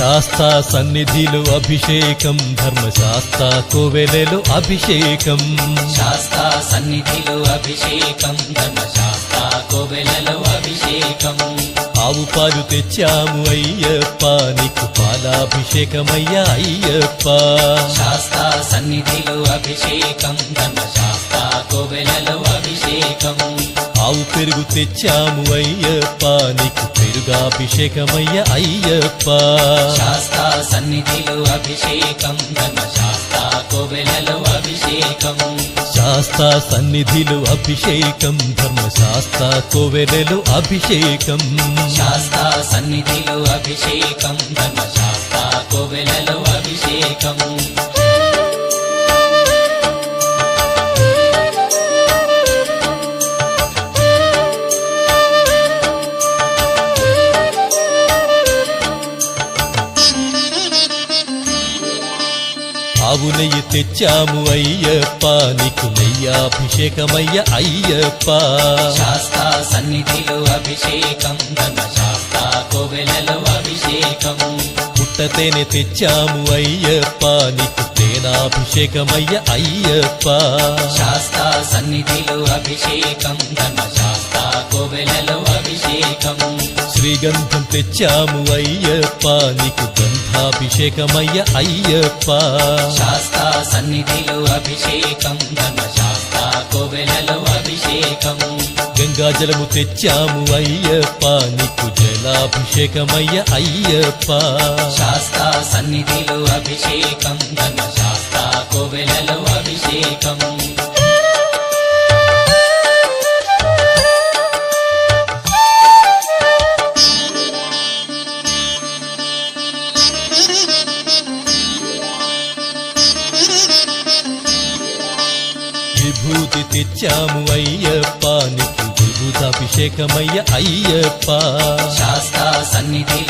శాస్తా సన్నిధిలో అభిషేకం ధర్మశాస్త్ర కోవెలలో అభిషేకం శాస్తా సన్నిధిలో అభిషేకం ధర్మశాస్త్ర కోవెలలో అభిషేకం ఆవు పాలు తెచ్చాము అయ్యప్ప నీకు పాలాభిషేకమయ్యా అయ్యప్ప శాస్తా సన్నిధిలో అభిషేకం ధర్మశాస్త్ర కోవెలలో అభిషేకం ఆవు పెరుగు తెచ్చాము అయ్యప్ప నీకు పెరుగాభిషేకమయ్యా అయ్యప్ప శాస్తా సన్నిధిలో అభిషేకం ధర్మశాస్త్ర కోవెలలో అభిషేకం శాస్తా సన్నిధిలో అభిషేకం ధర్మశాస్త్ర కోవెలలో అభిషేకం శాస్తా సన్నిధిలో అభిషేకం ధర్మశాస్త్ర కోవెలలో అభిషేకం ఆవు నెయ్యి తెచ్చాము అయ్యప్ప నీకు నెయ్యాభిషేకమయ్య అయ్యప్ప శాస్తా సన్నిధిలో అభిషేకం ధర్మశాస్త్ర కోవెలలో అభిషేకం పుట్టతేనె తెచ్చాము అయ్యప్ప నీకు తేనాభిషేకమయ్య అయ్యప్ప శాస్తా సన్నిధిలో అభిషేకం ధర్మశాస్త్ర కోవెలలో అభిషేకం శ్రీగంధం తెచ్చాము అయ్యప్ప నీకు గంధాభిషేకమయ్య అయ్యప్ప శాస్తా సన్నిధిలో అభిషేకం ధర్మశాస్త్ర కోవెలలో అభిషేకం గంగాజలము తెచ్చాము అయ్యప్ప నీకు జలాభిషేకమయ్య అయ్యప్ప శాస్తా సన్నిధిలో అభిషేకం ధర్మశాస్త్ర కోవెలలో అభిషేకం విభూతి తెచ్చాము అయ్యప్ప నీకు విభూతాభిషేకమయ్య అయ్యప్ప శాస్తా సన్నిధిలో